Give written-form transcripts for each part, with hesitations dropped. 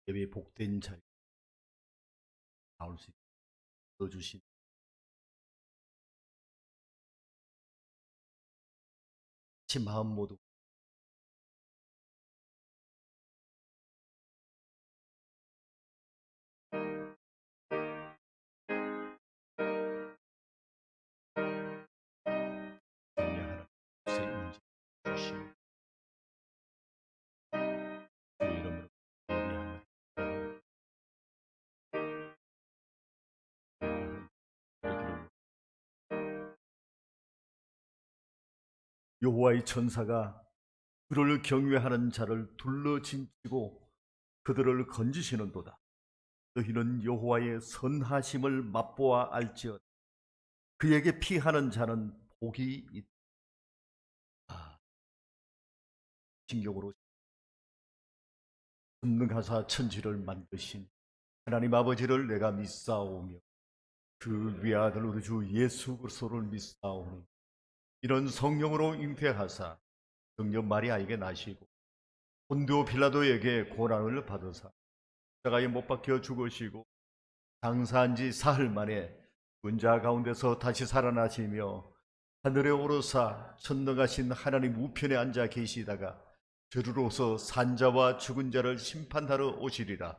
예배 복된 자리 나올 수 있어 주신 마음 모두 하나님 주의 임재 주시오. 주의 이름으로 예배합니다. 여호와의 천사가 그를 경외하는 자를 둘러 짐지고 그들을 건지시는도다. 너희는 여호와의 선하심을 맛보아 알지어다. 그에게 피하는 자는 복이 있다. 신격으로 전능하사 천지를 만드신 하나님 아버지를 내가 믿사오며 그 외아들 우리 주 예수 그리스도를 믿사오니 이런 성령으로 잉태하사 성령 마리아에게 나시고 본디오 빌라도에게 고난을 받으사 십자가에 못 박혀 죽으시고 장사한 지 사흘 만에 죽은 자 가운데서 다시 살아나시며 하늘에 오르사 전능하신 하나님 우편에 앉아 계시다가 저리로서 산자와 죽은 자를 심판하러 오시리라.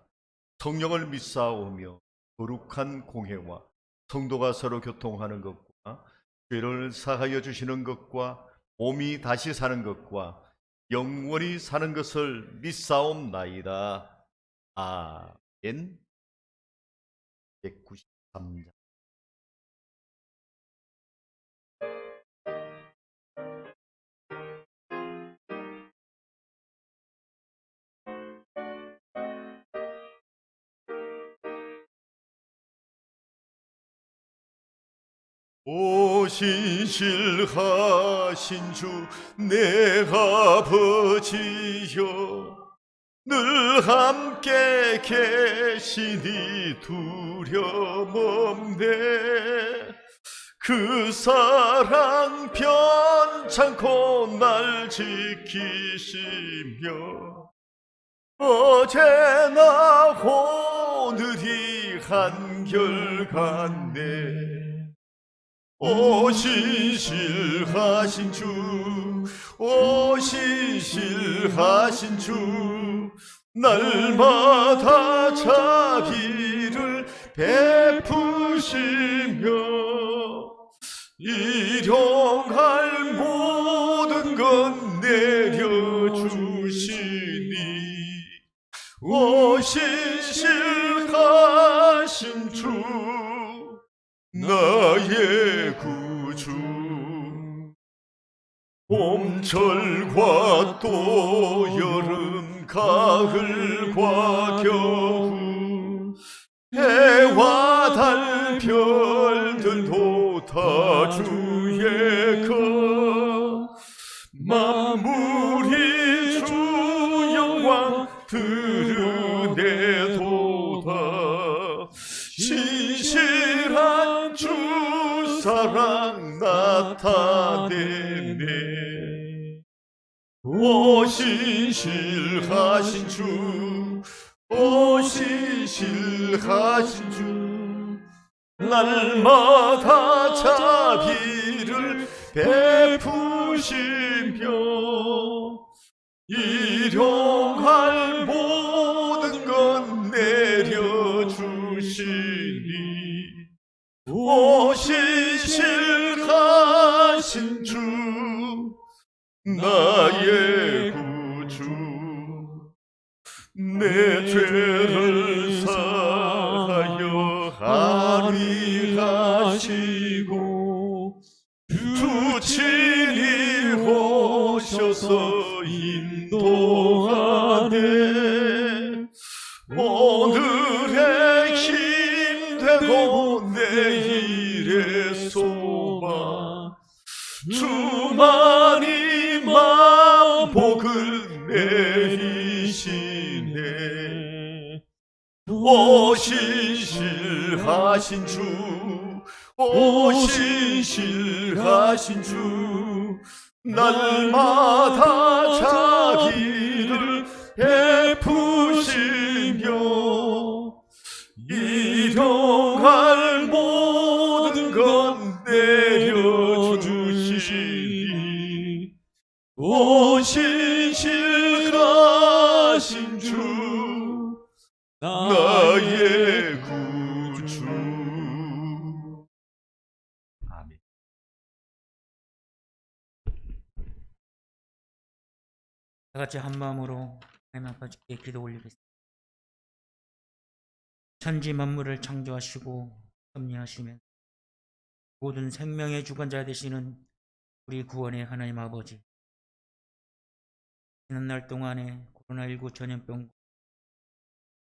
성령을 믿사오며 거룩한 공회와 성도가 서로 교통하는 것과 죄를 사하여 주시는 것과 몸이 다시 사는 것과 영원히 사는 것을 믿사옵나이다. 아멘. 193장. 오 신실하신 주 내 아버지여, 늘 함께 계시니 두려움없네. 그 사랑 변찮고 날 지키시며 어제나 오늘이 한결같네. 오 신실하신 주, 오 신실하신 주, 날마다 자비를 베푸시며 일용할 모든 것 내려주시니 오 신실하신 주 나의 구주. 봄철과 또 여름 가을과 겨울 해와 달 별들도 다 주의 것. 만물이 주 영광 드러내도다. 신실한 주 사랑 나타내네. 오 신실하신 주, 오 신실하신 주, 날마다 자비를 베푸시며 일용할 모든 것 내려주시니 오 신실하신 주 나의 구주. 내 죄를 사하여 합의하시고 주 친히 오셔서 인도하네. 오늘 그리고 내일의 소망 주만이만 복을 내리시네. 오 신실하신 주, 오 신실하신 주, 날마다 자기를 베푸시며 일용할 모든 것 내려주시니 오 신실하신 주 나의 구주. 아멘. 다 같이 한 마음으로 하나님 아버지께 기도 올리겠습니다. 천지 만물을 창조하시고 섭리하시면 모든 생명의 주관자 되시는 우리 구원의 하나님 아버지, 지난날 동안에 코로나19 전염병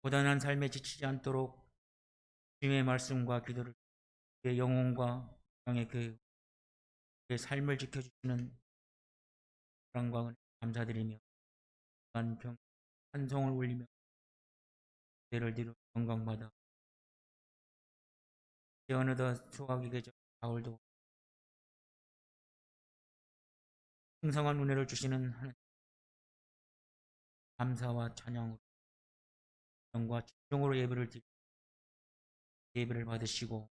고단한 삶에 지치지 않도록 주님의 말씀과 기도를 우리의 영혼과 땅의 교회, 우리의 삶을 지켜주시는 사랑과 은혜 감사드리며 찬송을 올리며 예를 들어 영광받아 이제 어느덧 수학의 계절 가을도 풍성한 은혜를 주시는 하나님, 감사와 찬양으로 영과 집중으로 예배를 받으시고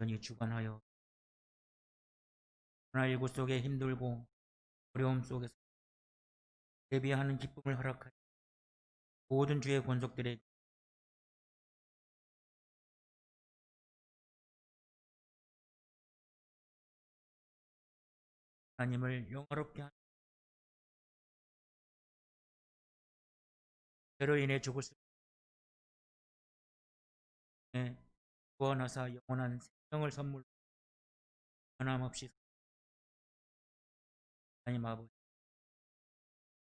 여전히 주관하여 코로나19 속에 힘들고 어려움 속에서 예배하는 기쁨을 허락하여 모든 주의 권속들에게 하나님을 영화롭게 하는 죄로 인해 죽을 수 있는 구원하사 영원한 생명을 선물로 변함없이 하나님 아버지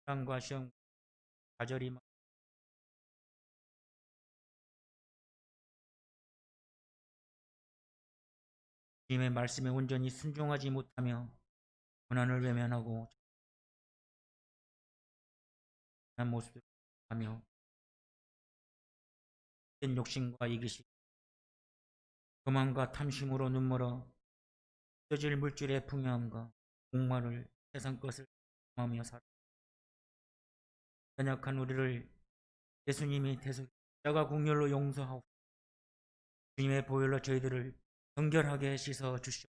사랑과 시험 좌절이 주님의 말씀에 온전히 순종하지 못하며 고난을 외면하고 한 모습을 하며 욕심과 이기심, 교만과 탐심으로 눈멀어 찢어질 물질의 풍요함과 목마를 세상 것을 하며 살아 연약한 우리를 예수님이 대속자가 국률로 용서하고 주님의 보혈로 저희들을 정결하게 씻어 주시오.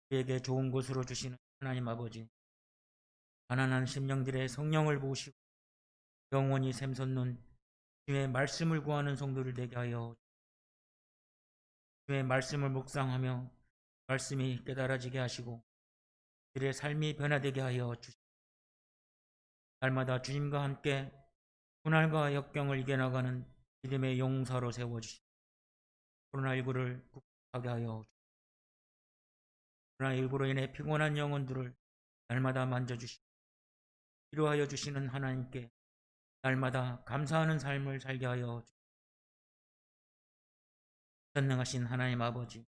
우리에게 좋은 곳으로 주시는 하나님 아버지, 가난한 심령들의 성령을 부으시고 영원히 샘솟는 주의 말씀을 구하는 성도를 되게 하여 주의 말씀을 묵상하며 말씀이 깨달아지게 하시고 그들의 삶이 변화되게 하여 주시옵소서. 날마다 주님과 함께 고난과 역경을 이겨나가는 믿음의 용사로 세워주시고 코로나19를 극복하게 하여 주시옵소서. 코로나19로 인해 피곤한 영혼들을 날마다 만져주시고 위로하여 주시는 하나님께 날마다 감사하는 삶을 살게 하여 주시옵소서. 전능하신 하나님 아버지,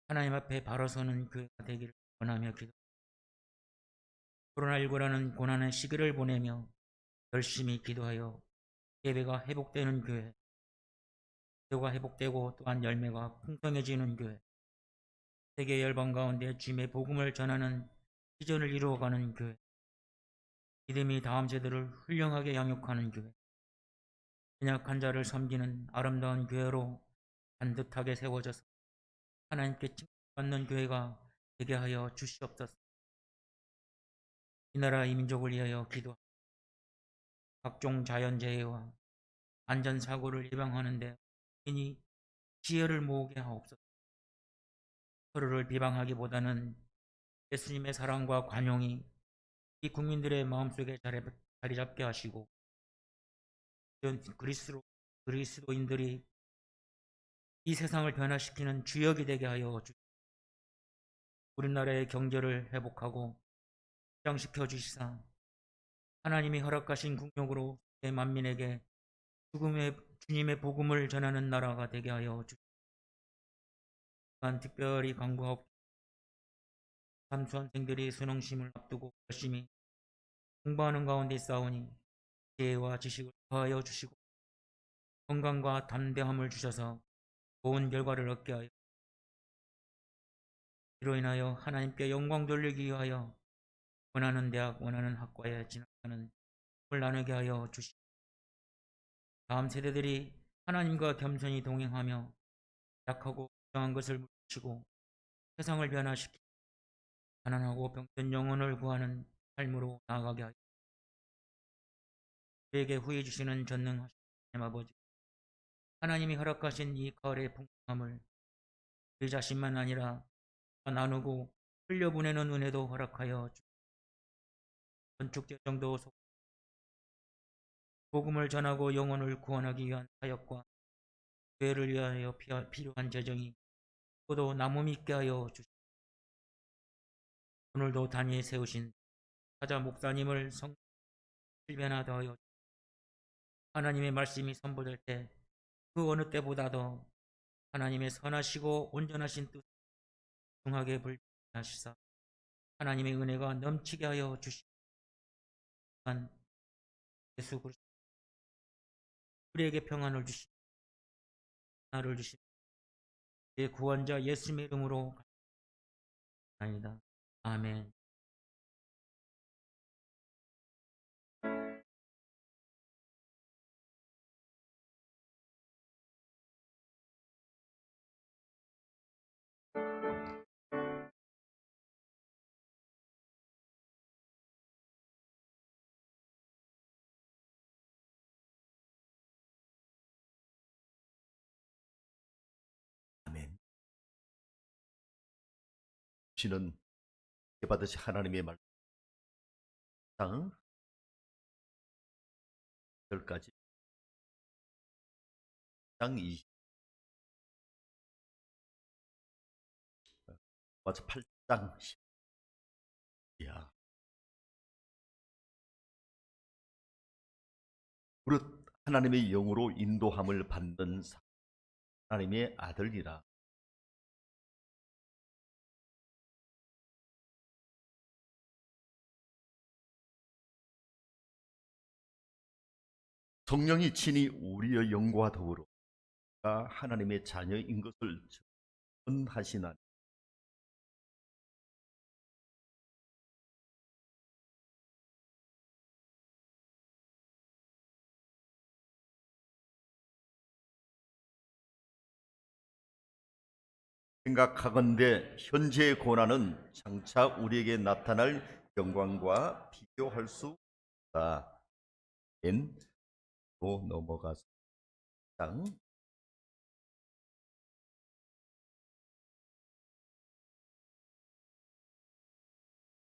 하나님 앞에 바로 서는 교회가 되기를 원하며 기도합니다. 코로나19라는 고난의 시기를 보내며 열심히 기도하여 예배가 회복되는 교회, 기도가 회복되고 또한 열매가 풍성해지는 교회, 세계 열방 가운데 주님의 복음을 전하는 비전을 이루어가는 교회, 믿음이 다음 세대를 훌륭하게 양육하는 교회, 연약한 자를 섬기는 아름다운 교회로 반듯하게 세워져서 하나님께 칭찬받는 교회가 되게 하여 주시옵소서. 이 나라 이 민족을 위하여 기도합니다. 각종 자연재해와 안전사고를 예방하는 데 인히 지혜를 모으게 하옵소서. 서로를 비방하기보다는 예수님의 사랑과 관용이 이 국민들의 마음속에 자리 잡게 하시고 그리스도인들이 이 세상을 변화시키는 주역이 되게 하여 주시옵소서. 우리나라의 경제를 회복하고 확장시켜 주시사 하나님이 허락하신 국력으로 만민에게 주님의 복음을 전하는 나라가 되게 하여 주시옵소서. 특별히 간구하옵 수험생들이 수능심을 앞두고 열심히 공부하는 가운데 있사오니 지혜와 지식을 더하여 주시고 건강과 담대함을 주셔서 좋은 결과를 얻게 하여 이로 인하여 하나님께 영광 돌리기 위하여 원하는 대학, 원하는 학과에 진학하는 힘을 나누게 하여 주시고 다음 세대들이 하나님과 겸손히 동행하며 약하고 부정한 것을 물리치고 세상을 변화시키고 가난하고 병든 영혼을 구하는 삶으로 나아가게 하여 우리에게 후해 주시는 전능하신 하나님 아버지, 하나님이 허락하신 이 가을의 풍성함을 우리 자신만 아니라 나누고 흘려보내는 은혜도 허락하여 주시옵소서. 건축 재정도 복음을 전하고 영혼을 구원하기 위한 사역과 교회를 위하여 필요한 재정이 또도 나무 있게 하여 주시옵소서. 오늘도 단위에 세우신 사자 목사님을 실변하게 하여 주시옵소서. 하나님의 말씀이 선포될 때 그 어느 때보다도 하나님의 선하시고 온전하신 뜻을 중하게 불편하시사 하나님의 은혜가 넘치게 하여 주시옵소서. 예수 그리스도 우리에게 평안을 주시고 나를 주시고 내 구원자 예수님의 이름으로 아니다. 아멘. 아멘. 주시는 받으신 하나님의 말씀 10까지 장 20, 와서 8장 10. 야, 무릇 하나님의 영으로 인도함을 받는 하나님의 아들이라. 성령이 친히 우리의 영과 더불어 하나님의 자녀인 것을 증언하시나니 생각하건대 현재의 고난은 장차 우리에게 나타날 영광과 비교할 수 없다. 또 넘어가서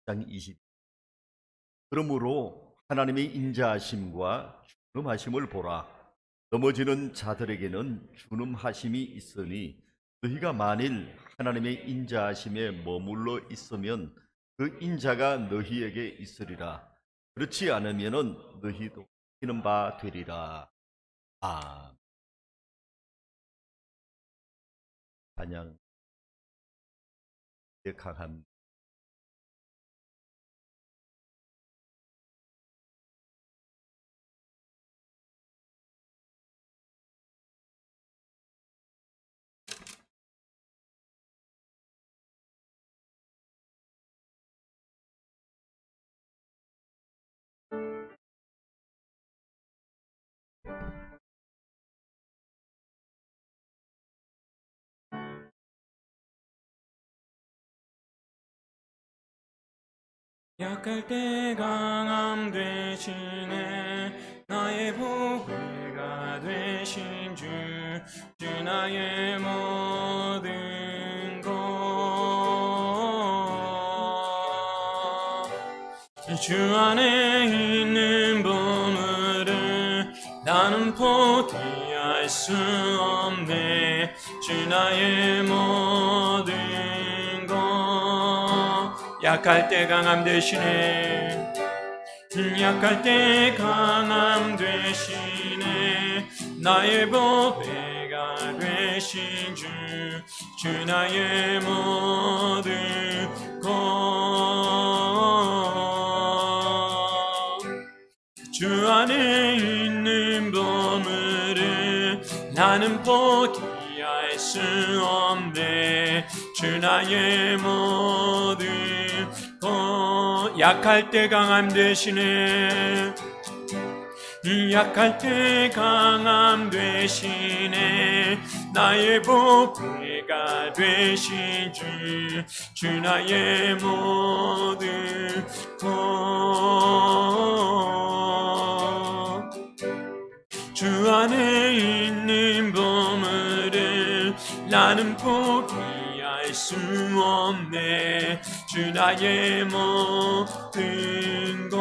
장 20. 그러므로 하나님의 인자하심과 준음하심을 보라. 넘어지는 자들에게는 준음하심이 있으니 너희가 만일 하나님의 인자하심에 머물러 있으면 그 인자가 너희에게 있으리라. 그렇지 않으면은 너희도 이는 바 되리라. 찬양 강한 약할 때 강함 되시네 나의 보배가 되신 주 나의 모든 것 주 안에 있는 보물을 나는 포기할 수 없네 주 나의 모든 것 약할 때 강함 되시네 약할 때 강함 되시네 나의 보배가 되신 주 나의 모든 것 주 안에 있는 보물을 나는 포기할 수 없네 주 나의 모든 것 약할 때 강함 되시네 약할 때 강함 되시네 나의 보배가 되신 주 나의 모든 것 주 안에 있는 보물을 나는 포기할 수 없네 주 나의 모든 것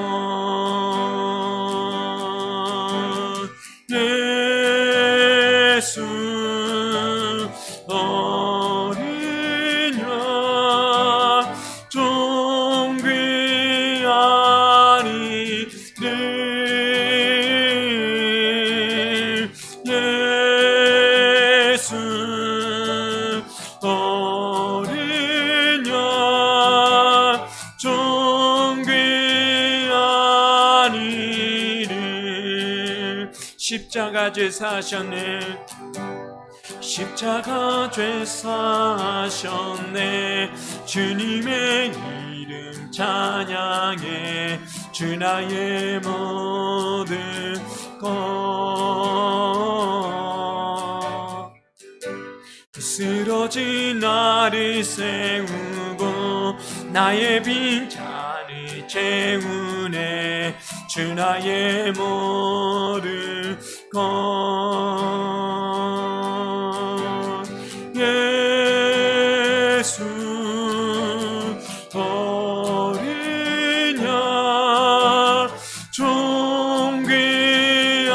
예수 어린 양 좀 귀하니 예수 어린 양 좀 귀하니를 십자가 죄 사셨네 십자가 죄 사셨네 주님의 이름 찬양해 주 나의 모든 것 쓰러진 나를 세우고 나의 빈잔을 채우네 주 나의 모든 것 예수 어린 양 좀 귀하니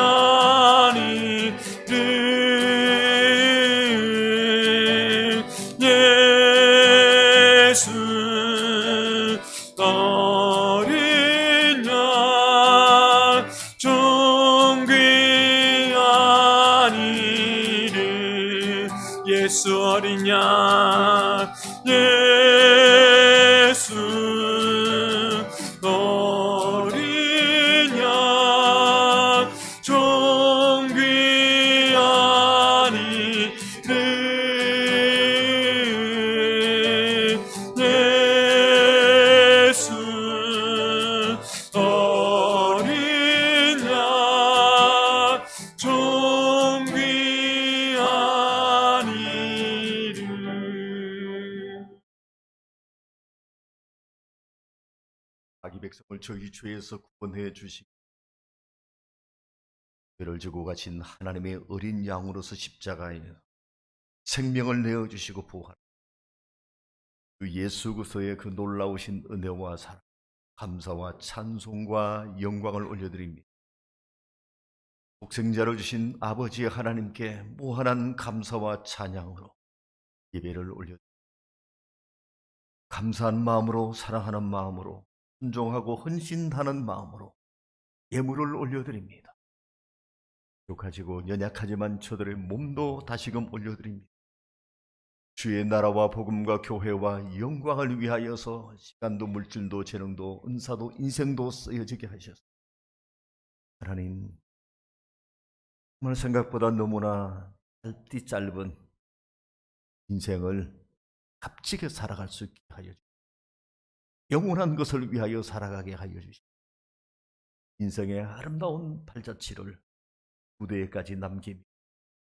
예수 어린 양 좀 귀하니를 예수 어린 양 예수 어린 양 좀 귀하니를 예수 어린 양 좀 귀하니를 자기 백성을 저희 죄에서 구원해 주시고 죄를 지고 가신 하나님의 어린 양으로서 십자가에 생명을 내어 주시고 부활 그 예수 그리스도의 그 놀라우신 은혜와 사랑 감사와 찬송과 영광을 올려드립니다. 독생자를 주신 아버지 하나님께 무한한 감사와 찬양으로 예배를 올려드립니다. 감사한 마음으로 사랑하는 마음으로 순종하고 헌신하는 마음으로 예물을 올려드립니다. 부족하지고 연약하지만 저들의 몸도 다시금 올려드립니다. 주의 나라와 복음과 교회와 영광을 위하여서 시간도 물질도 재능도 은사도 인생도 쓰여지게 하셨습니다. 하나님 정말 생각보다 너무나 짧디 짧은 인생을 값지게 살아갈 수 있게 하여 주시옵소서. 영원한 것을 위하여 살아가게 하여 주시옵소서. 인생의 아름다운 발자취를 무대에까지 남기며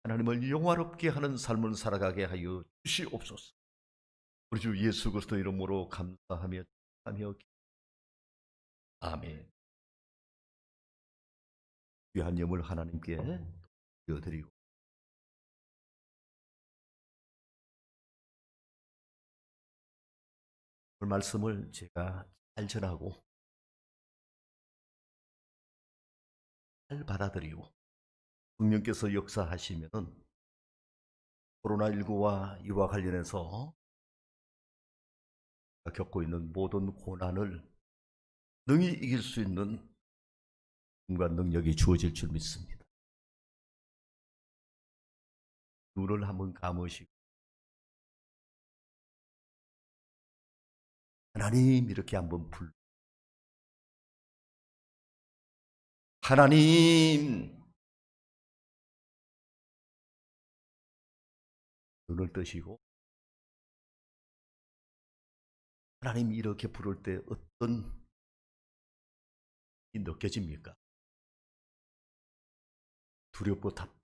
하나님을 영화롭게 하는 삶을 살아가게 하여 주시옵소서. 우리 주 예수 그리스도 이름으로 감사하며 아멘. 귀한 예물 하나님께 드리고 오늘 말씀을 제가 잘 전하고 잘 받아들이고 성령께서 역사하시면은 코로나19와 이와 관련해서 겪고 있는 모든 고난을 능히 이길 수 있는 힘과 능력이 주어질 줄 믿습니다. 눈을 한번 감으시고 하나님 이렇게 한번 불러. 하나님. 눈을 뜨시고 하나님 이렇게 부를 때 어떤 이 느껴집니까? 두렵고 답답.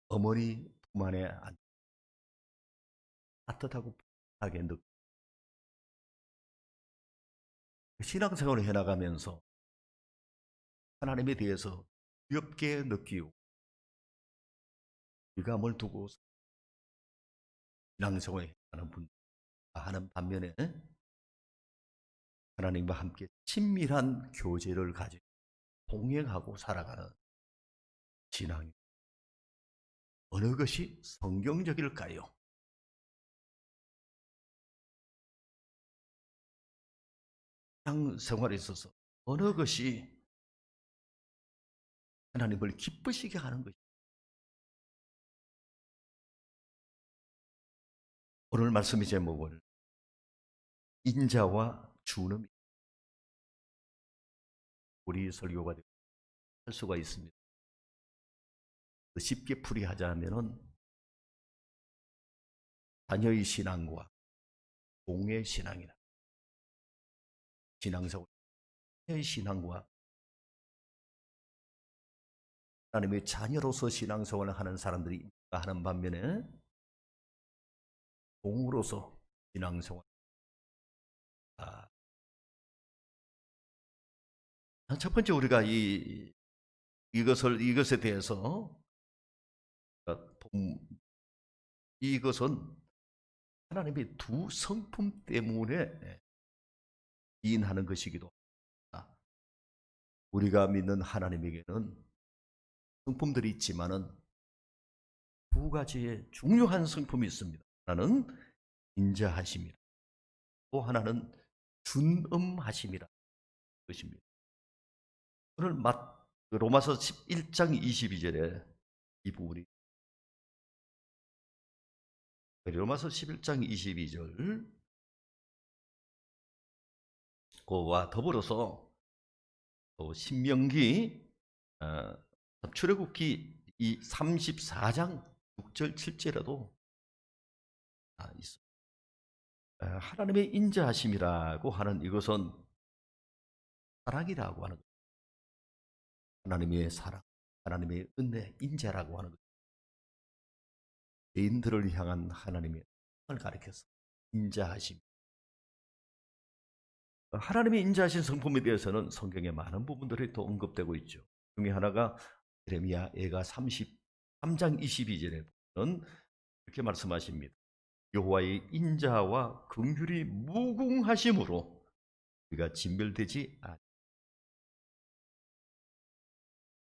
어머니 품 안에 따뜻하고 하게 느끼. 신앙생활을 해나가면서 하나님에 대해서 두렵게 느끼고 위감을 두고 신앙생활을 하는 분들 하는 반면에 하나님과 함께 친밀한 교제를 가지고 동행하고 살아가는 신앙이 어느 것이 성경적일까요? 신앙생활에 있어서 어느 것이 하나님을 기쁘시게 하는 것이 오늘 말씀의 제목을 인자와 주는 우리 설교가 할 수가 있습니다. 쉽게 풀이하자면은 자녀의 신앙과 공의 신앙이라 신앙생활 자녀의 신앙과 하나님의 자녀로서 신앙생활을 하는 사람들이 하는 반면에 공으로서 신앙생활 첫 번째 우리가 이것에 대해서 이것은 하나님의 두 성품 때문에 기인하는 것이기도 합니다. 우리가 믿는 하나님에게는 성품들이 있지만은 두 가지의 중요한 성품이 있습니다. 하나는 인자하심이라, 또 하나는 준엄하심이라 것입니다. 오늘 로마서 11장 22절에 이 부분이 로마서 11장 22절 그와 더불어서 또 신명기 출애굽기 이 34장 6절 7절에도 있습니다. 하나님의 인자하심이라고 하는 이것은 사랑이라고 하는 것, 하나님의 사랑, 하나님의 은혜, 인자라고 하는 것, 개인들을 향한 하나님의 사랑을 가리켜서 인자하심. 하나님의 인자하신 성품에 대해서는 성경에 많은 부분들이 또 언급되고 있죠. 중에 하나가 예레미야 애가 33장 22절에 보면 이렇게 말씀하십니다. 여호와의 인자와 긍휼이 무궁하심으로 우리가 진멸되지 않.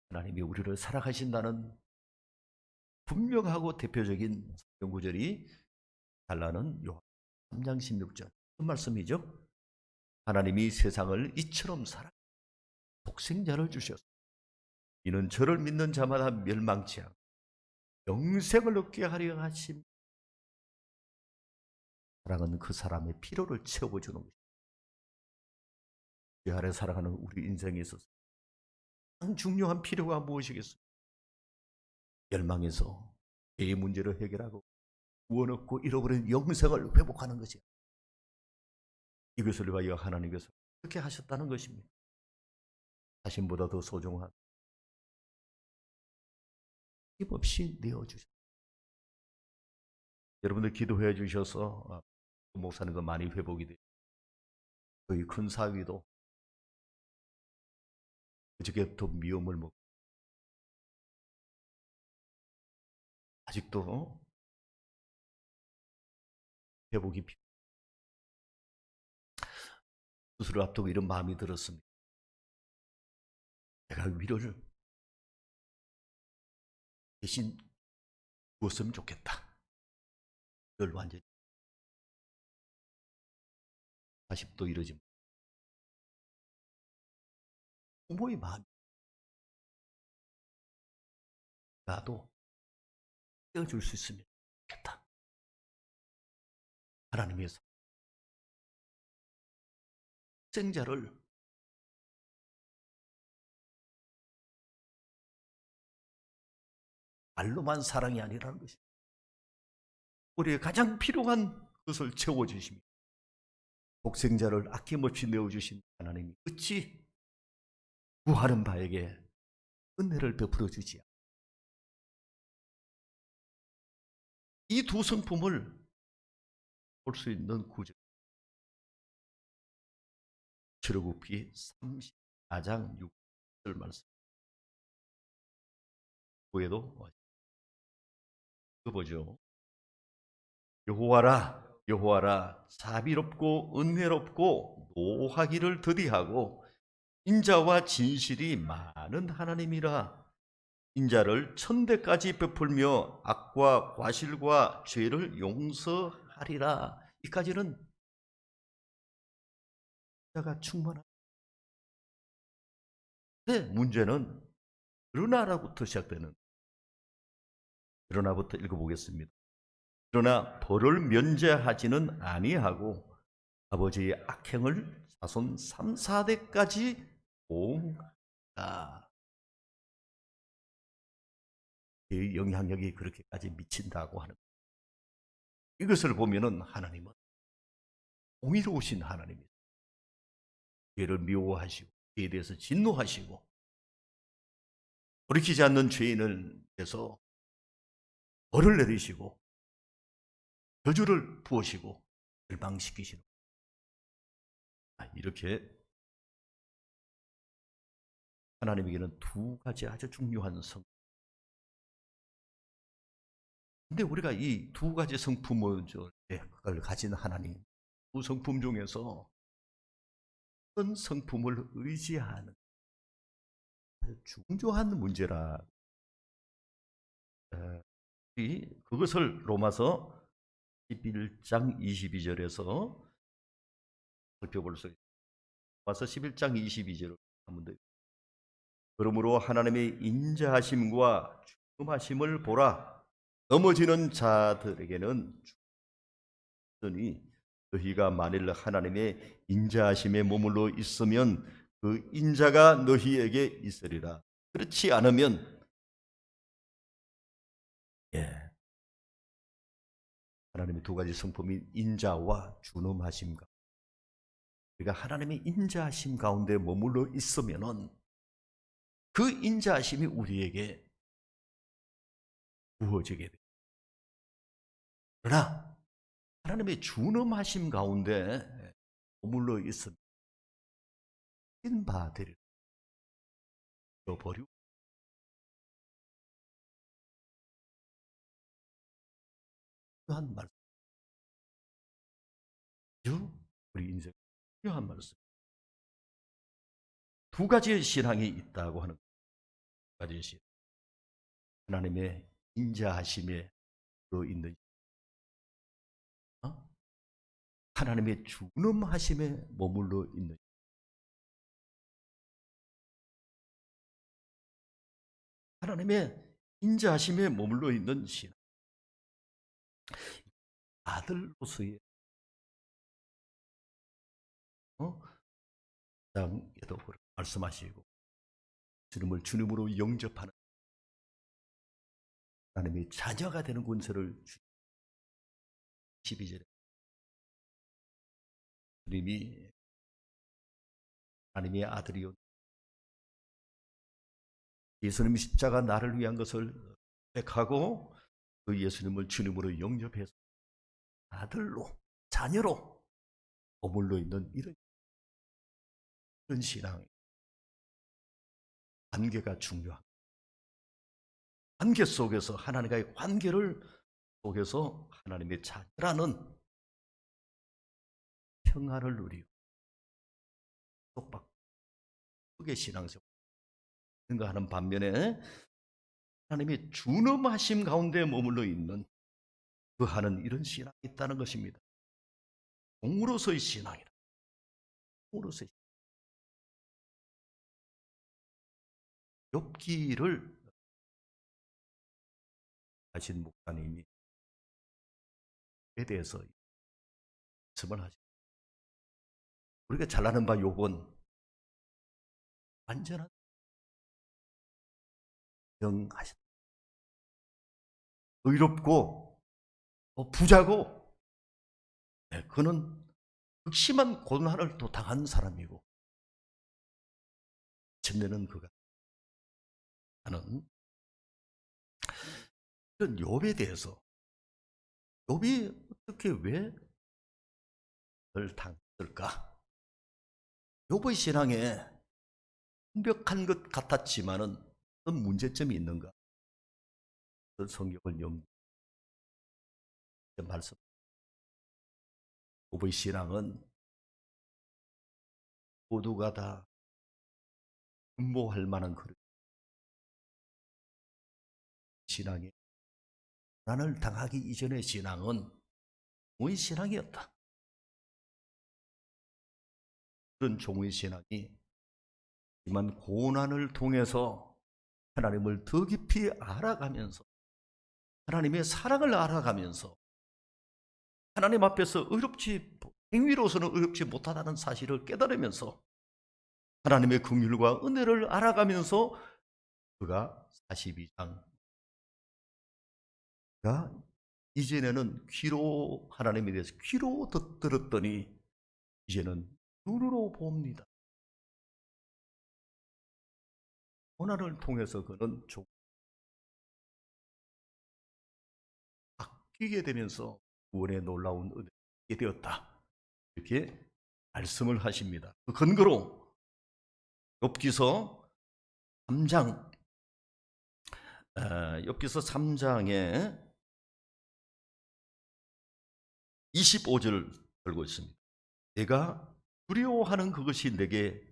하나님이 우리를 사랑하신다는 분명하고 대표적인 성경 구절이 달라는 요한 3장 16절 그 말씀이죠. 하나님이 세상을 이처럼 사랑 독생자를 주셨소. 이는 저를 믿는 자마다 멸망치 않고 영생을 얻게 하려 하심. 사랑은 그 사람의 필요를 채워주는 것입니다. 이 아래 살아가는 우리 인생에 있어서 가장 중요한 필요가 무엇이겠습니까? 멸망에서 죄의 문제를 해결하고 구원 얻고 잃어버린 영생을 회복하는 것이야. 이것을 위하여 하나님께서 그렇게 하셨다는 것입니다. 자신보다 더 소중한 힘없이 내어주셨습니다. 여러분들 기도해 주셔서 목사님도 많이 회복이 돼요. 저희 큰 사위도 그저께부터 미움을 먹고 아직도 회복이 필요해요. 수술을 앞두고 이런 마음이 들었습니다. 내가 위로를 대신 주었으면 좋겠다. 이걸 완전히 다시 또 이러지 마. 부모의 마음 나도 떼어줄 수 있으면 좋겠다. 하나님의 생자를 말로만 사랑이 아니라는 것입니다. 우리의 가장 필요한 것을 채워주십니다. 독생자를 아낌없이 내어주신 하나님이 어찌 구하는 바에게 은혜를 베풀어 주지? 이 두 성품을 볼 수 있는 구절. 출애굽기 34장 6절 말씀. 후에도 읽어보죠. 여호와라, 여호와라, 자비롭고 은혜롭고 노하기를 더디하고 인자와 진실이 많은 하나님이라. 인자를 천대까지 베풀며 악과 과실과 죄를 용서하리라. 이까지는 인자가 충만한. 근데 문제는 그러나라부터 시작되는, 그러나부터 읽어보겠습니다. 그러나 벌을 면제하지는 아니하고 아버지의 악행을 자손 3, 4대까지 보응한다. 그 영향력이 그렇게까지 미친다고 하는, 이것을 보면은 하나님은 공의로우신 하나님입니다. 죄를 미워하시고 죄에 대해서 진노하시고 돌이키지 않는 죄인을 위해서 벌을 내리시고 저주를 부으시고 멸망시키시는, 이렇게 하나님에게는 두 가지 아주 중요한 성품. 근데 우리가 이 두 가지 성품을 가진 하나님, 두 성품 중에서 어떤 성품을 의지하는 아주 중요한 문제라. 그것을 로마서 11장 22절에서 살펴볼 수 있습니다. 로마서 11장 22절을 한번 더. 그러므로 하나님의 인자하심과 충만하심을 보라. 넘어지는 자들에게는 주니 너희가 만일 하나님의 인자하심에 머물러 있으면 그 인자가 너희에게 있으리라. 그렇지 않으면 하나님의 두 가지 성품인 인자와 준엄하심과, 우리가 하나님의 인자하심 가운데 머물러 있으면은 그 인자하심이 우리에게 부어지게 됩니다. 그러나 하나님의 준엄하심 가운데 머물러 있으면 바들을 버리고 중요한 말씀, 우리 인생 중요한 말씀. 두 가지의 신앙이 있다고 하는, 두 가지의 신앙. 하나님의 인자하심에 있는, 하나님의 준엄하심에 머물러 있는, 하나님의 인자하심에 머물러 있는 신앙. 아들로서의 장에도 말씀하시고 주님을 주님으로 영접하는 하나님의 자녀가 되는 권세를 12절에 주님이 하나님의 아들이요 예수님이 십자가 나를 위한 것을 택하고 그 예수님을 주님으로 영접해서 아들로, 자녀로 머물러 있는 이런 신앙. 관계가 중요합니다. 관계 속에서, 하나님과의 관계를 속에서 하나님의 자녀라는 평안을 누리고 똑바로 크게 신앙생활 하는 반면에 하나님의 준엄하심 가운데 머물러 있는 그 하는 이런 신앙이 있다는 것입니다. 공으로서의 신앙이라. 공으로서의 욥기를 하신 목사님이 에 대해서 말씀을 하십니다. 우리가 잘 아는 바 욥은 완전한 정하셨다. 의롭고 부자고, 그는 극심한 고난을 또 당한 사람이고, 전에는 그가 하는 이런 욥에 대해서, 욥이 어떻게 왜 을 당했을까? 욥의 신앙에 완벽한 것 같았지만은 어떤 문제점이 있는가? 그 성경을 연구해 말씀. 욥의 신앙은 모두가 다 음모할 만한 그런 신앙이, 고난을 당하기 이전의 신앙은 종의 신앙이었다. 그런 종의 신앙이 하지만 고난을 통해서 하나님을 더 깊이 알아가면서, 하나님의 사랑을 알아가면서, 하나님 앞에서 행위로서는 의롭지 못하다는 사실을 깨달으면서 하나님의 긍휼과 은혜를 알아가면서 그가 42장가 이전에는 귀로 하나님에 대해서 귀로 들었더니 이제는 눈으로 봅니다. 고난을 통해서 그는 바뀌게 되면서 구원의 놀라운 은혜를 얻게 되었다. 이렇게 말씀을 하십니다. 그 근거로 욥기서 3장, 욥기서 3장에 25절 들고 있습니다. 내가 두려워하는 그것이 내게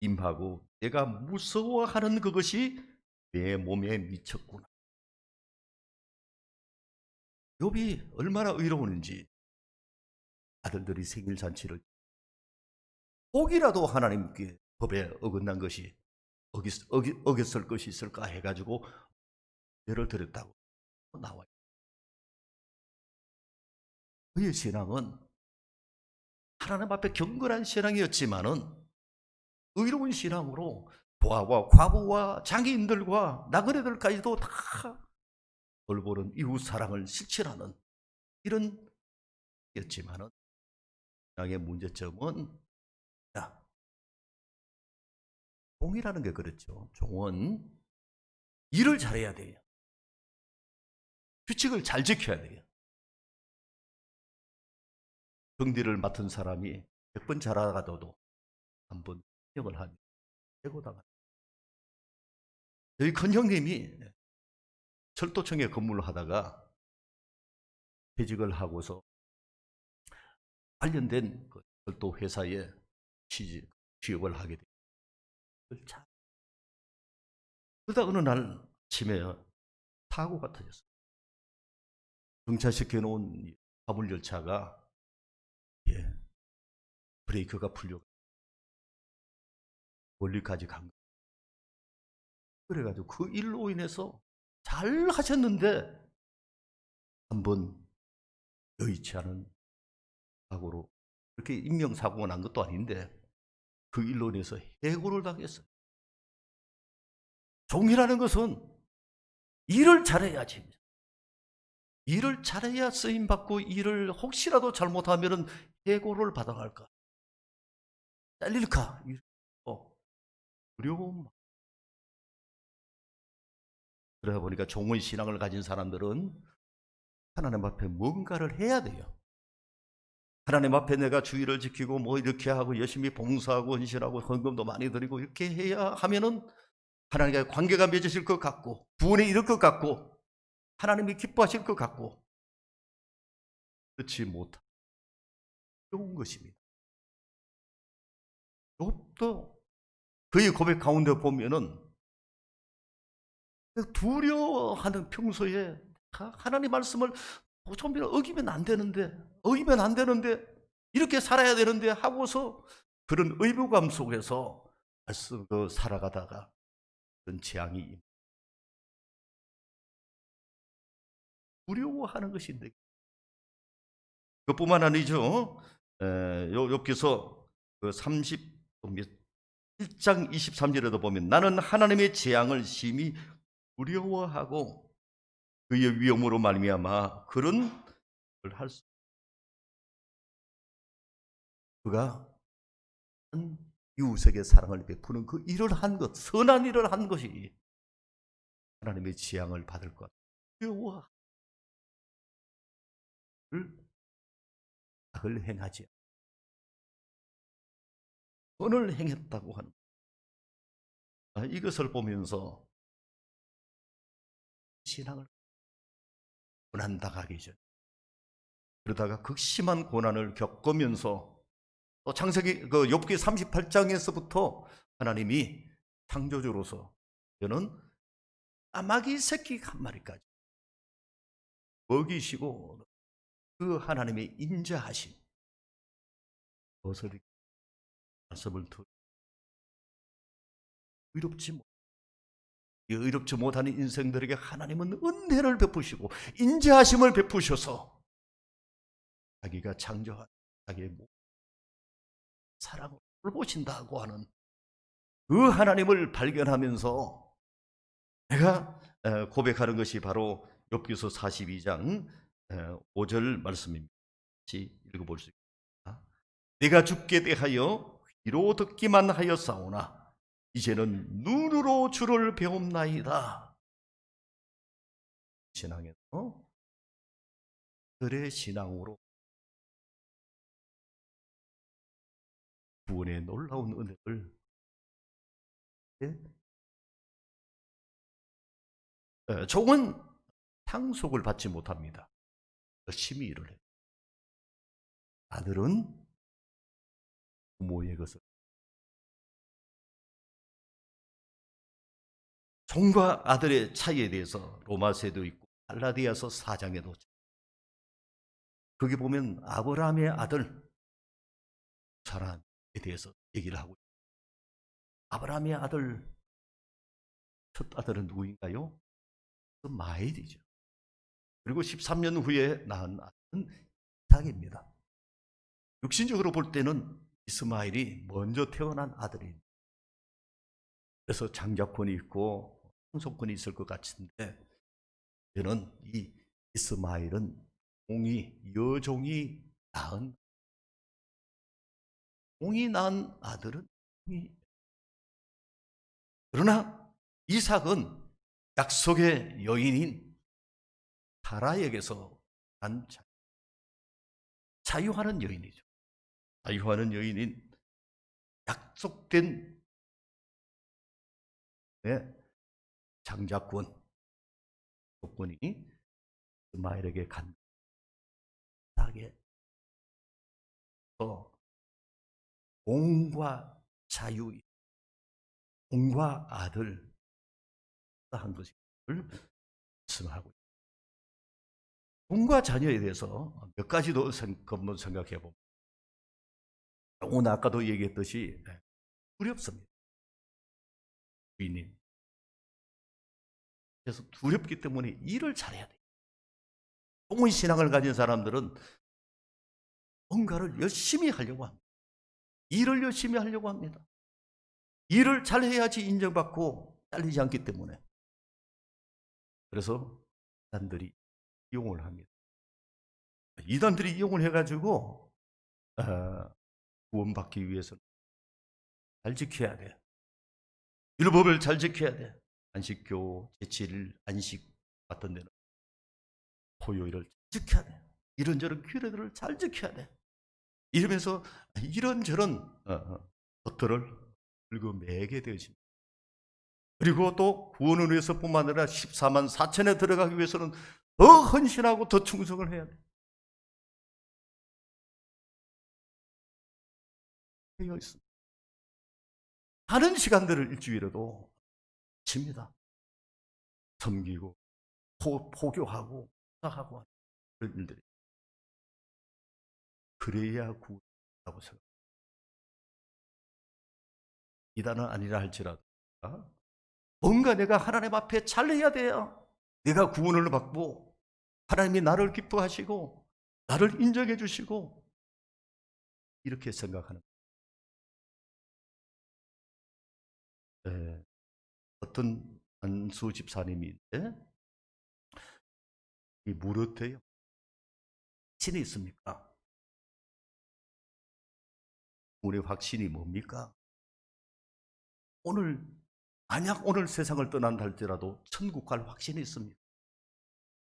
임하고 내가 무서워하는 그것이 내 몸에 미쳤구나. 욥이 얼마나 의로웠는지, 아들들이 생일잔치를 혹이라도 하나님께 법에 어긋난 것이 어겼을 것이 있을까 해가지고 예를 드렸다고 나와요. 그의 신앙은 하나님 앞에 경건한 신앙이었지만은 의로운 신앙으로 부하와 과부와 장애인들과 나그네들까지도 다 돌보는 이웃 사랑을 실천하는 이런 였지만은 신앙의 문제점은 종이라는 게 그렇죠. 종은 일을 잘해야 돼요. 규칙을 잘 지켜야 돼요. 경비를 맡은 사람이 100번 잘하다가도 한번 협력을 하면 해고당합니다. 저희 큰형님이 철도청에 근무를 하다가 퇴직을 하고서 관련된 그 철도 회사에 취업을 하게 됩니다. 그러다 어느 날 아침에 사고가 터졌어요. 정차시켜 놓은 화물 열차가 브레이크가 풀려 멀리까지 간 거예요. 그래가지고 그 일로 인해서 잘 하셨는데 한번 여의치 않은 사고로, 그렇게 인명사고가 난 것도 아닌데 그 일로 인해서 해고를 당했어요. 종이라는 것은 일을 잘해야지. 일을 잘해야 쓰임받고, 일을 혹시라도 잘못하면 해고를 받아갈까, 잘릴까, 두려움. 그러다 보니까 종의 신앙을 가진 사람들은 하나님 앞에 뭔가를 해야 돼요. 하나님 앞에 내가 주의를 지키고 뭐 이렇게 하고 열심히 봉사하고 헌신하고 헌금도 많이 드리고 이렇게 해야 하면은 하나님과 관계가 맺어질 것 같고 구원에 이를 것 같고 하나님이 기뻐하실 것 같고, 그렇지 못한 좋은 것입니다. 욥도 그의 고백 가운데 보면은 두려워하는, 평소에 하나님 말씀을 좀 어기면 안 되는데, 이렇게 살아야 되는데 하고서 그런 의무감 속에서 살아가다가 그런 재앙이 두려워하는 것인데, 그뿐만 아니죠. 욥기서 그 1장 23절에도 보면 나는 하나님의 재앙을 심히 두려워하고 그의 위험으로 말미암아 그런 걸 할 수, 그가 이웃에게 사랑을 베푸는 그 일을 한 것, 선한 일을 한 것이 하나님의 재앙을 받을 것, 두려워를 악을 행하지 선을 행했다고 하는, 이것을 보면서 신앙을 고난당하기 전, 그러다가 극심한 고난을 겪으면서 또 창세기 그 욥기 38장에서부터 하나님이 창조주로서 저는 까마귀 새끼 한 마리까지 먹이시고 그 하나님의 인자하심, 그것을 말씀을 듣고 의롭지 못하는 인생들에게 하나님은 은혜를 베푸시고 인자하심을 베푸셔서 자기가 창조한 자기의 사랑을 돌보신다고 하는 그 하나님을 발견하면서 내가 고백하는 것이 바로 욥기서 42장 5절 말씀입니다. 같이 읽어볼 수 있습니다. 내가 죽게 대하여 귀로 듣기만 하였사오나 이제는 눈으로 주를 배움나이다. 신앙에서 그의 신앙으로 구원의 놀라운 은혜를 종은 상속을 받지 못합니다. 열심히 일을 해요. 아들은 부모의 것을, 종과 아들의 차이에 대해서 로마서에도 있고 갈라디아서 4장에도 거기 보면 아브라함의 아들 사람에 대해서 얘기를 하고 있습니다. 아브라함의 아들, 첫 아들은 누구인가요? 그 마엘이죠. 그리고 13년 후에 낳은 아들은 이삭입니다. 육신적으로 볼 때는 이스마엘이 먼저 태어난 아들입니다. 그래서 장자권이 있고 상속권이 있을 것 같은데, 저는 이 이스마엘은 여종이 낳은 아들은 그러나 이삭은 약속의 여인인 사라에게서 난 자유하는 여인이죠. 자유하는 여인인 약속된 장자권, 조건이 이스마엘에게 간다게 공과 자유, 공과 아들 한 것을 말씀하고 있습니다. 공과 자녀에 대해서 몇 가지 더 한번 생각해 봅니다. 오늘 아까도 얘기했듯이 두렵습니다. 주인님. 그래서 두렵기 때문에 일을 잘해야 돼요. 좋은 신앙을 가진 사람들은 뭔가를 열심히 하려고 합니다. 일을 열심히 하려고 합니다. 일을 잘해야지 인정받고 잘리지 않기 때문에. 그래서 이단들이 이용을 합니다. 이단들이 이용을 해가지고 구원받기 위해서는 잘 지켜야 돼. 율법을 잘 지켜야 돼. 안식교, 제칠, 안식 같은 데는 토요일을 잘 지켜야 돼. 이런저런 규례들을 잘 지켜야 돼. 이러면서 이런저런 것들을 긁어매게 되어집니다. 그리고 또 구원을 위해서뿐만 아니라 14만 4천에 들어가기 위해서는 더 헌신하고 더 충성을 해야 돼. 되어 있습니다. 다른 시간들을 일주일에도 칩니다. 섬기고 포교하고 하고 그런 일들이. 그래야 구원이라고 생각합니다. 이단은 아니라 할지라도 뭔가 내가 하나님 앞에 잘해야 돼요. 내가 구원을 받고 하나님이 나를 기뻐하시고 나를 인정해 주시고 이렇게 생각하는 거예요. 네. 어떤 안수 집사님인데 이 물었대요. 확신이 있습니까? 우리 확신이 뭡니까? 만약 오늘 세상을 떠난다 할지라도 천국 갈 확신이 있습니다.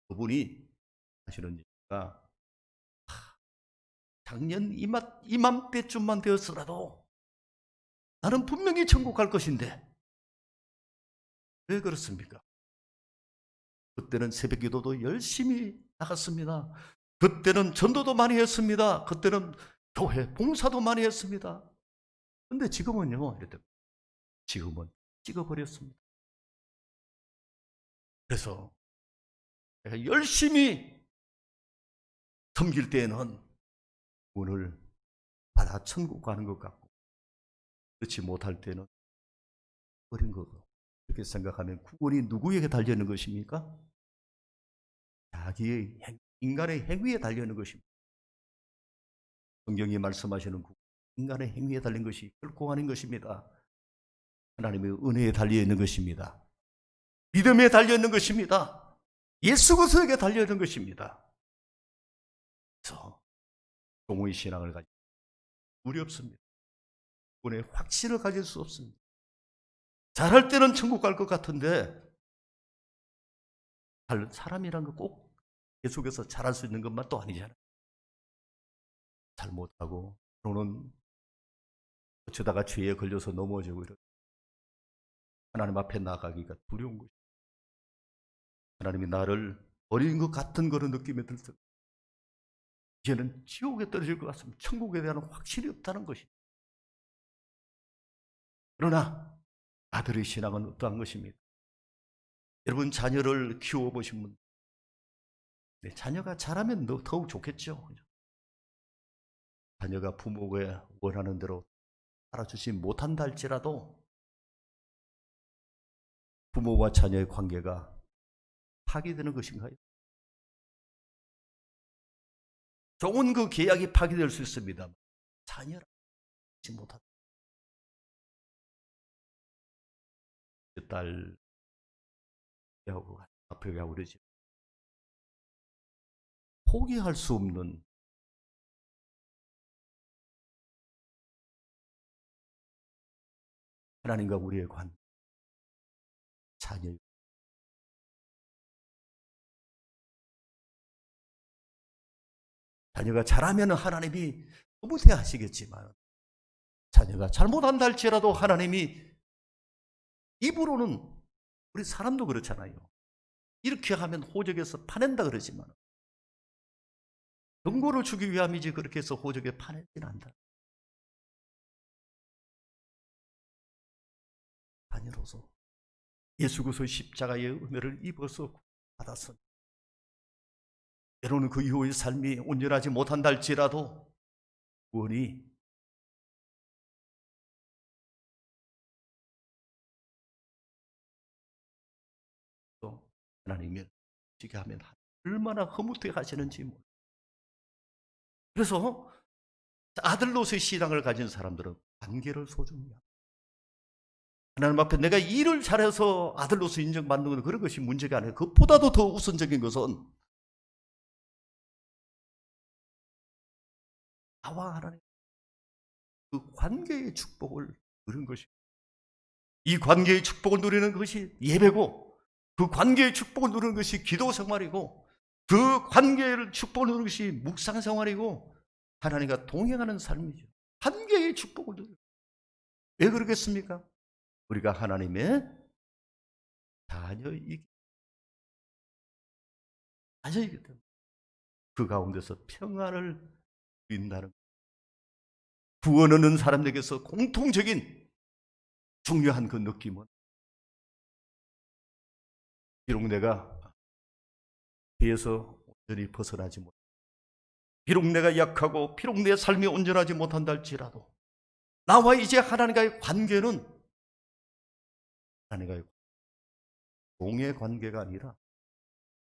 그분이 하시는 얘기가 작년 이맘때쯤만 되었으라도 나는 분명히 천국 갈 것인데 왜 그렇습니까? 그때는 새벽 기도도 열심히 나갔습니다. 그때는 전도도 많이 했습니다. 그때는 교회 봉사도 많이 했습니다. 근데 지금은요, 지금은 찍어버렸습니다. 그래서 내가 열심히 섬길 때에는 오늘 받아 천국 가는 것 같고, 그렇지 못할 때는 버린 거고, 이렇게 생각하면 구원이 누구에게 달려있는 것입니까? 자기의 인간의 행위에 달려있는 것입니다. 성경이 말씀하시는 인간의 행위에 달린 것이 결코 아닌 것입니다. 하나님의 은혜에 달려있는 것입니다. 믿음에 달려있는 것입니다. 예수 그리스도에게 달려있는 것입니다. 그래서 종의 신앙을 가지고 우리 없습니다. 구원의 확신을 가질 수 없습니다. 잘할 때는 천국 갈 것 같은데 사람이란 거 꼭 계속해서 잘할 수 있는 것만 또 아니잖아요. 잘못하고 또는 어쩌다가 죄에 걸려서 넘어지고 이런 하나님 앞에 나가기가 두려운 것입니다. 하나님이 나를 버린 것 같은 그런 느낌이 들 때 이제는 지옥에 떨어질 것 같습니다. 천국에 대한 확신이 없다는 것입니다. 그러나 아들의 신앙은 어떠한 것입니다. 여러분 자녀를 키워보신 분, 자녀가 잘하면 더욱 좋겠죠. 자녀가 부모가 원하는 대로 살아주지 못한다 할지라도 부모와 자녀의 관계가 파괴되는 것인가요? 좋은 그 계약이 파괴될 수 있습니다. 자녀를 하지 못한다. 딸 앞에 가고 그러지. 포기할 수 없는 하나님과 우리의 관계, 자녀. 자녀가 잘하면 하나님이 너무 대하시겠지만 자녀가 잘못한다 할지라도 하나님이 입으로는 우리 사람도 그렇잖아요. 이렇게 하면 호적에서 파낸다 그러지만 경고를 주기 위함이지 그렇게 해서 호적에 파내지는 않다. 자녀로서 예수 그리스도의 십자가의 은혜를 입어서 받았습니다. 때로는 그 이후의 삶이 온전하지 못한다 할지라도 구원이 또 하나님이 지게 하면 얼마나 허무하게 하시는지 몰라요. 그래서 아들로서의 신앙을 가진 사람들은 관계를 소중히 합니다. 하나님 앞에 내가 일을 잘해서 아들로서 인정받는 건 그런 것이 문제가 아니에요. 그것보다도 더 우선적인 것은 나와 하나님 그 관계의 축복을 누리는 것입니다. 이 관계의 축복을 누리는 것이 예배고 그 관계의 축복을 누리는 것이 기도 생활이고 그 관계를 축복을 누리는 것이 묵상 생활이고 하나님과 동행하는 삶이죠. 관계의 축복을 누리는. 왜 그러겠습니까? 우리가 하나님의 자녀이기 때문에 그 가운데서 평안을 누린다는 구원 얻는 사람에게서 공통적인 중요한 그 느낌은 비록 내가 죄에서 온전히 벗어나지 못, 비록 내가 약하고 비록 내 삶이 온전하지 못한다 할지라도 나와 이제 하나님과의 관계는 하나님과의 공의 관계가 아니라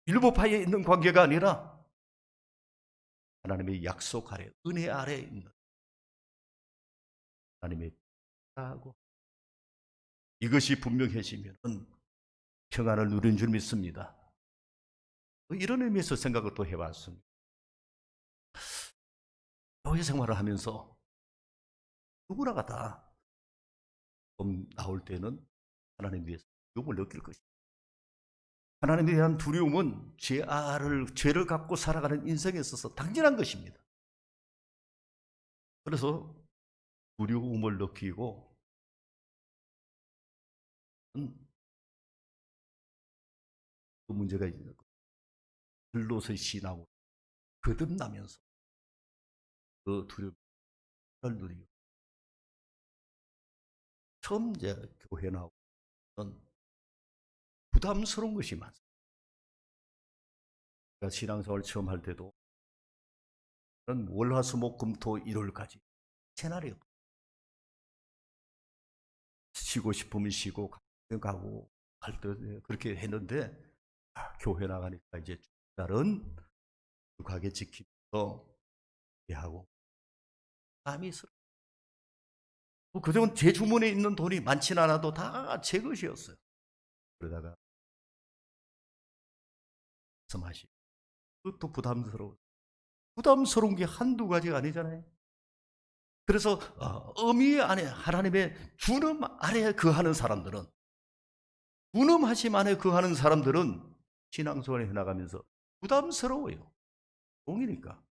율법하에 있는 관계가 아니라 하나님의 약속 아래, 은혜 아래에 있는 하나님의 뜻하고 이것이 분명해지면 평안을 누린 줄 믿습니다. 이런 의미에서 생각을 또 해봤습니다. 교회 생활을 하면서 누구나가 다 나올 때는 하나님에 대해서 두려움을 느낄 것입니다. 하나님에 대한 두려움은 죄를 갖고 살아가는 인생에 있어서 당연한 것입니다. 그래서 두려움을 느끼고 그 문제가 있는 것. 들로서의 신하고 거듭나면서 그 두려움을 누리고 처음 이제 교회 나오면 부담스러운 것이 많습니다. 제가 신앙생활 처음 할 때도 월화수목금토 일요일까지 채날이 없어요. 쉬고 싶으면 쉬고 가고 갈 때 그렇게 했는데 교회 나가니까 이제 주말은 가게 지키면서 하고 마음이 슬. 그동안 제 주머니에 있는 돈이 많지는 않아도 다 제 것이었어요. 그러다가 말씀하시. 그것도 부담스러운 게 한두 가지가 아니잖아요. 그래서 의미 안에 하나님의 주름 아래 거하는 사람들은, 주름하심 안에 거하는 사람들은 신앙생활을 해나가면서 부담스러워요. 종이니까.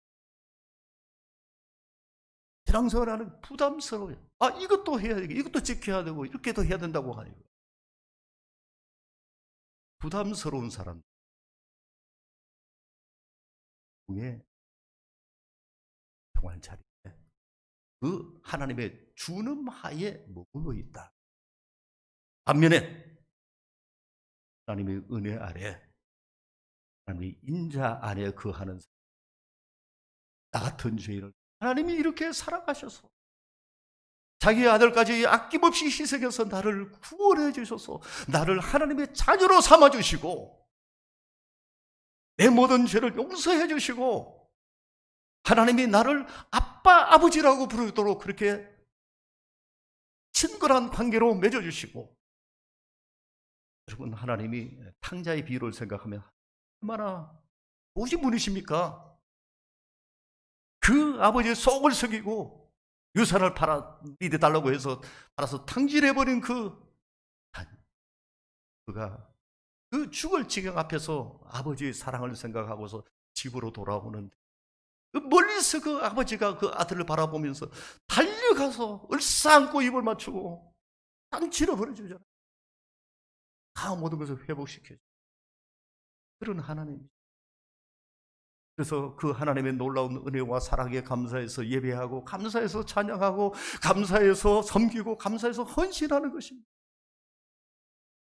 신앙생활하는 부담스러워요. 이것도 해야 되고 이것도 지켜야 되고 이렇게도 해야 된다고 하니까 부담스러운 사람 중에 평안 차릴 때 그 하나님의 주름 하에 머물러 있다. 반면에 하나님의 은혜 아래, 하나님의 인자 안에 거하는 나 같은 죄인을 하나님이 이렇게 사랑하셔서 자기 아들까지 아낌없이 희생해서 나를 구원해 주셔서 나를 하나님의 자녀로 삼아 주시고 내 모든 죄를 용서해 주시고 하나님이 나를 아빠 아버지라고 부르도록 그렇게 친근한 관계로 맺어주시고, 여러분 하나님이 탕자의 비유를 생각하면 얼마나 좋으신 분이십니까? 그 아버지의 속을 속이고 유산을 이래 달라고 해서 팔아서 탕진해버린 그가 그 죽을 지경 앞에서 아버지의 사랑을 생각하고서 집으로 돌아오는데 멀리서 그 아버지가 그 아들을 바라보면서 달려가서 얼싸안고 입을 맞추고 땅 치러버려주잖아요. 다 모든 것을 회복시켜줘. 그런 하나님. 그래서 그 하나님의 놀라운 은혜와 사랑에 감사해서 예배하고 감사해서 찬양하고 감사해서 섬기고 감사해서 헌신하는 것입니다.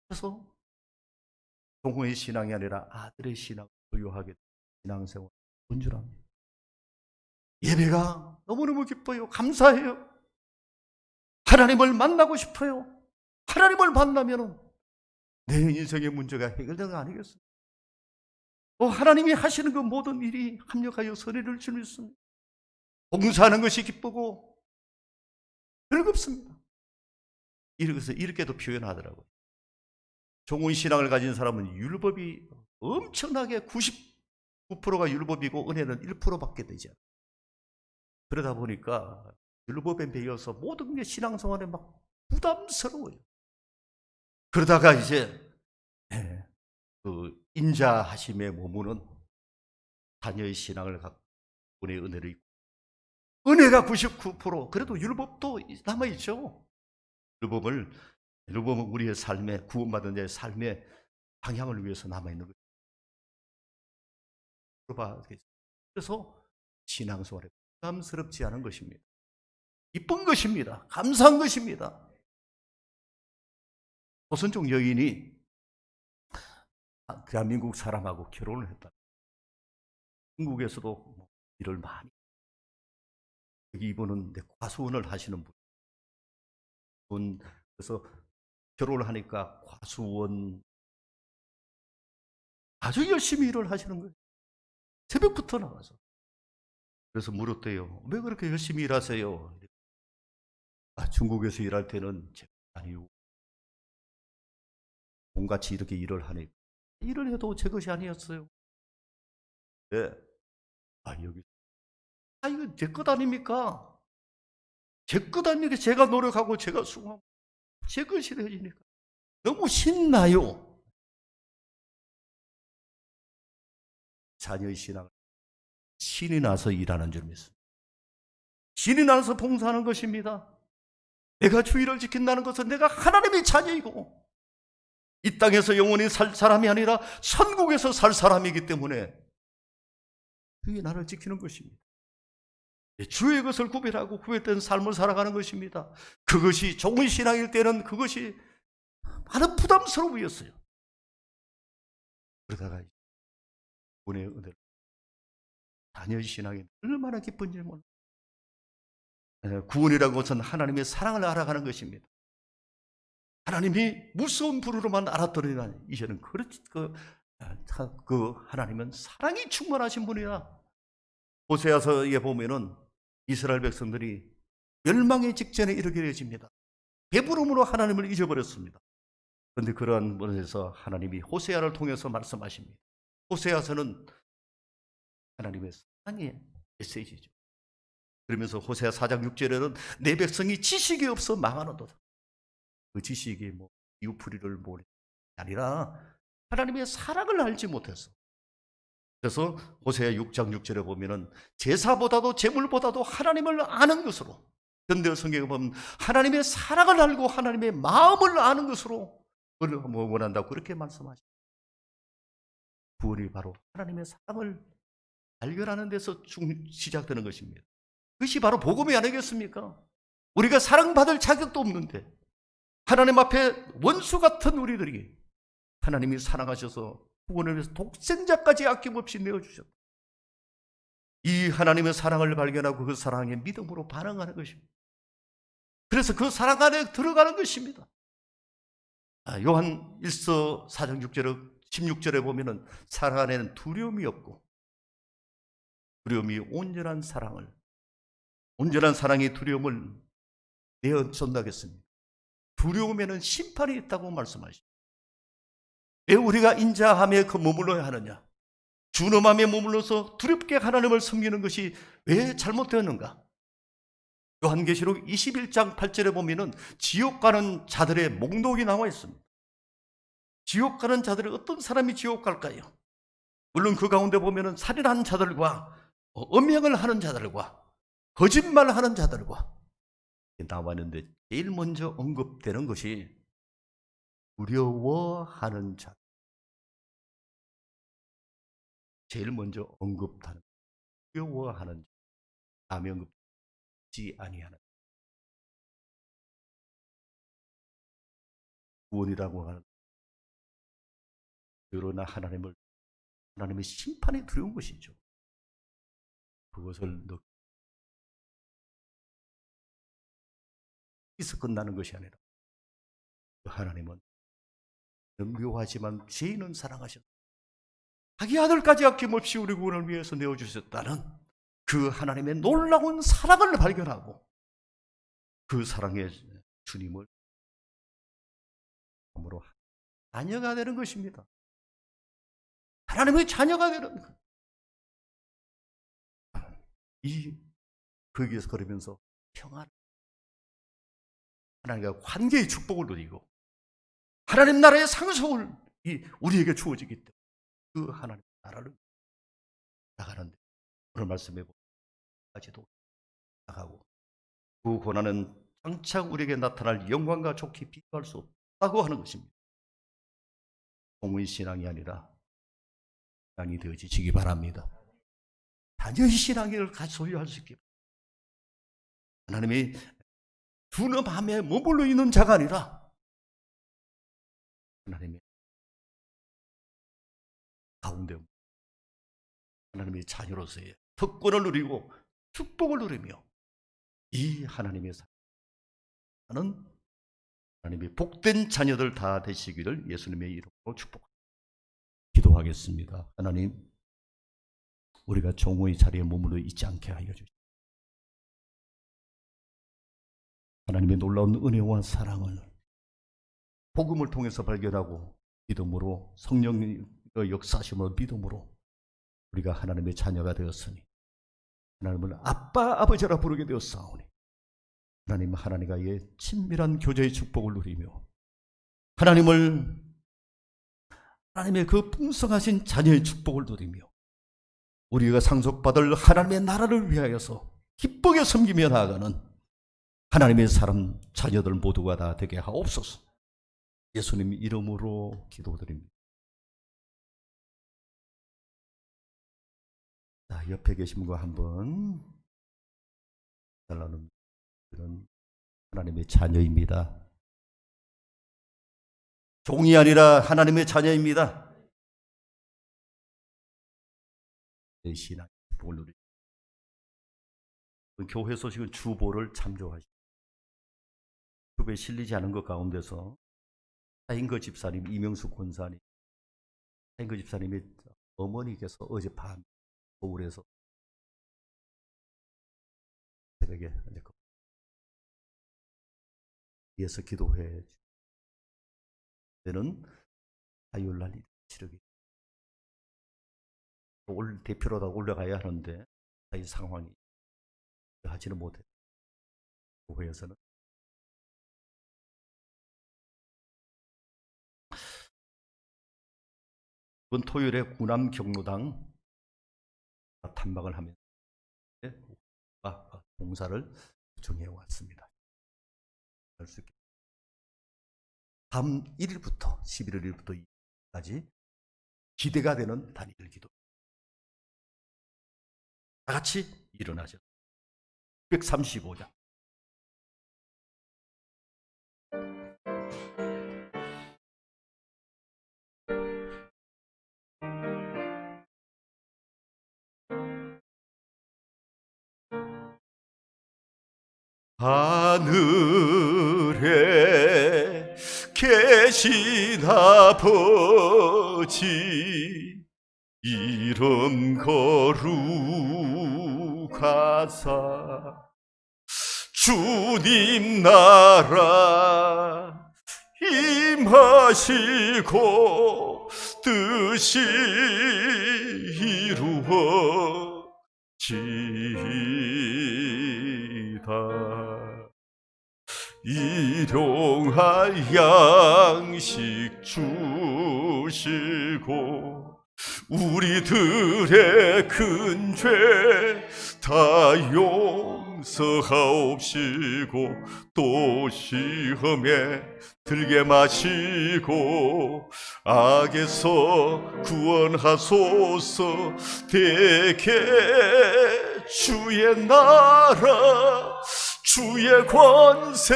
그래서 동호의 신앙이 아니라 아들의 신앙을 소유하게 된 신앙생활 온전합니다. 예배가 너무너무 기뻐요. 감사해요. 하나님을 만나고 싶어요. 하나님을 만나면 내 인생의 문제가 해결되는 거 아니겠어요? 하나님이 하시는 그 모든 일이 합력하여 선의를 주셨습니다. 봉사하는 것이 기쁘고 즐겁습니다. 이렇게 이렇게도 표현하더라고요. 종은 신앙을 가진 사람은 율법이 엄청나게 99%가 율법이고 은혜는 1%밖에 되지 않아요. 그러다 보니까 율법에 매여서 모든 게 신앙생활에 막 부담스러워요. 그러다가 이제 그 인자하심에 머무는 자녀의 신앙을 갖고 은혜의 은혜를 입고 은혜가 99% 그래도 율법도 남아있죠. 율법은 우리의 삶에 구원받은 자의 삶의 방향을 위해서 남아있는 거죠. 그래서 신앙생활에 부담스럽지 않은 것입니다. 이쁜 것입니다. 감사한 것입니다. 조선족 여인이 대한민국 사람하고 결혼을 했다. 한국에서도 일을 많이. 이분은 과수원을 하시는 분. 그래서 결혼을 하니까 과수원 아주 열심히 일을 하시는 거예요. 새벽부터 나가서. 그래서 물었대요. 왜 그렇게 열심히 일하세요? 중국에서 일할 때는 제가 아니고 돈같이 이렇게 일을 하니까 일을 해도 제 것이 아니었어요. 네. 여기 이거 제 것 아닙니까? 제 것 아닙니까? 제가 노력하고 제가 수고하고 제 것이 되니까 너무 신나요. 자녀의 신앙을 신이 나서 일하는 줄 믿습니다. 신이 나서 봉사하는 것입니다. 내가 주의를 지킨다는 것은 내가 하나님의 자녀이고 이 땅에서 영원히 살 사람이 아니라 천국에서 살 사람이기 때문에 주의 나를 지키는 것입니다. 주의 것을 구별하고 구별된 삶을 살아가는 것입니다. 그것이 좋은 신앙일 때는 그것이 많은 부담스러워 보였어요. 그러다가 은혜의 은혜를 자녀의 신앙이 얼마나 기쁜지 몰라요. 구원이라는 것은 하나님의 사랑을 알아가는 것입니다. 하나님이 무서운 불으로만 알았더니나 이제는 그 하나님은 사랑이 충만하신 분이라. 호세아서에 보면은 이스라엘 백성들이 멸망의 직전에 이르게 되어집니다. 배부름으로 하나님을 잊어버렸습니다. 그런데 그러한 면에서 하나님이 호세아를 통해서 말씀하십니다. 호세아서는 하나님의 사랑의 메시지죠. 그러면서 호세아 4장 6절에는 내 백성이 지식이 없어 망하는도다. 그 지식이 이웃풀이를 모르는 게 아니라 하나님의 사랑을 알지 못해서. 그래서 호세아 6장 6절에 보면은 제사보다도 제물보다도 하나님을 아는 것으로, 현대 성경에 보면 하나님의 사랑을 알고 하나님의 마음을 아는 것으로 원한다고 그렇게 말씀하십니다. 구원이 바로 하나님의 사랑을 발견하는 데서 시작되는 것입니다. 그것이 바로 복음이 아니겠습니까? 우리가 사랑받을 자격도 없는데 하나님 앞에 원수 같은 우리들이 하나님이 사랑하셔서 구원을 위해서 독생자까지 아낌없이 내어주셨다. 이 하나님의 사랑을 발견하고 그 사랑에 믿음으로 반응하는 것입니다. 그래서 그 사랑 안에 들어가는 것입니다. 요한 1서 4장 16절에 보면은 사랑 안에는 두려움이 없고, 두려움이 온전한 사랑이 두려움을 내어준다겠습니다. 두려움에는 심판이 있다고 말씀하십니다. 왜 우리가 인자함에 머물러야 하느냐? 준엄함에 머물러서 두렵게 하나님을 섬기는 것이 왜 잘못되었는가? 요한계시록 21장 8절에 보면은 지옥 가는 자들의 목록이 나와 있습니다. 지옥 가는 자들이 어떤 사람이 지옥 갈까요? 물론 그 가운데 보면은 살인하는 자들과 음행을 하는 자들과 거짓말하는 자들과 나와 있는데 제일 먼저 언급되는 것이 두려워하는 자. 제일 먼저 언급하는 두려워하는 자. 다음에 언급하지 아니하는 구원이라고 하는, 그러나 하나님의 심판이 두려운 것이죠. 그것을 여기서 끝나는 것이 아니라 하나님은 묘하지만 죄인은 사랑하셨다. 자기 아들까지 아낌없이 우리 구원을 위해서 내어주셨다는 그 하나님의 놀라운 사랑을 발견하고 그 사랑의 주님을 참으로 자녀가 되는 것입니다. 하나님의 자녀가 되는 것. 거기에서 걸으면서 평안, 하나님과 관계의 축복을 누리고 하나님 나라의 상속을 우리에게 주어지기 때문에 그 하나님 나라를 나가는데, 오늘 말씀해 보까지도 나가고 그 고난은 장차 우리에게 나타날 영광과 좋게 비교할 수 없다고 하는 것입니다. 공의 신앙이 아니라 신앙이 되어지시기 바랍니다. 자녀의 신앙을 소유할 수 있게, 하나님이 두려움에 머물러 있는 자가 아니라 하나님의 가운데 하나님의 자녀로서의 특권을 누리고 축복을 누리며 이 하나님의 사랑하는 하나님의 복된 자녀들 다 되시기를 예수님의 이름으로 축복합니다. 기도하겠습니다. 하나님, 우리가 종의 자리에 머물러 있지 않게 하여 주시옵소서. 하나님의 놀라운 은혜와 사랑을 복음을 통해서 발견하고 믿음으로, 성령의 역사심을 믿음으로 우리가 하나님의 자녀가 되었으니 하나님을 아빠 아버지라 부르게 되었사오니 하나님과의 친밀한 교제의 축복을 누리며 하나님의 그 풍성하신 자녀의 축복을 누리며 우리가 상속받을 하나님의 나라를 위하여서 기쁘게 섬기며 나아가는 하나님의 사람 자녀들 모두가 다 되게 하옵소서. 예수님 이름으로 기도드립니다. 자, 옆에 계신 분과 한번 달라는 그런 하나님의 자녀입니다. 종이 아니라 하나님의 자녀입니다. 내 신앙의 축복을 누리고 교회 소식은 주보를 참조하시고 주보에 실리지 않은 것 가운데서 하인거 집사님, 이명숙 권사님, 하인거 집사님의 어머니께서 어젯밤 서울에서 새벽에 위에서 기도해 때는 화요일날 치르기 올 대표로다 올라가야 하는데 이 상황이 하지는 못해. 교회에서는 이번 토요일에 구남 경로당 탐방을 하면서 봉사를 정해 왔습니다. 다음 1일부터 11월 1일부터 2일까지 기대가 되는 단일 기도. 다 같이 일어나죠. 635장. 하늘에 계신 아버지 이름 거룩하사 주님 나라 임하시고 뜻이 이루어지이다. 일용할 양식 주시고 우리들의 큰 죄 다 용서하옵시고 또 시험에 들게 마시고 악에서 구원하소서. 대개 주의 나라 주의 권세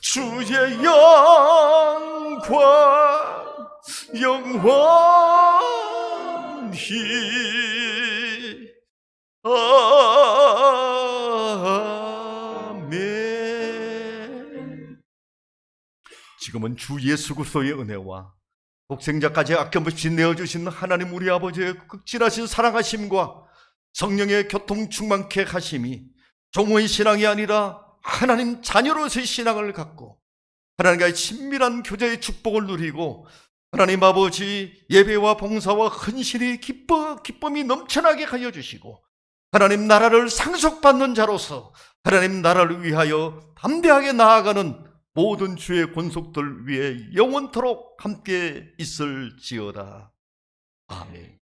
주의 영광 영원히 아멘. 지금은 주 예수 그리스도의 은혜와 독생자까지 아낌없이 내어주신 하나님 우리 아버지의 극진하신 사랑하심과 성령의 교통 충만케 하심이 종의 신앙이 아니라 하나님 자녀로서의 신앙을 갖고 하나님과의 친밀한 교제의 축복을 누리고 하나님 아버지 예배와 봉사와 헌신이 기쁨이 넘쳐나게 하여 주시고 하나님 나라를 상속받는 자로서 하나님 나라를 위하여 담대하게 나아가는 모든 주의 권속들 위에 영원토록 함께 있을지어다. 아멘.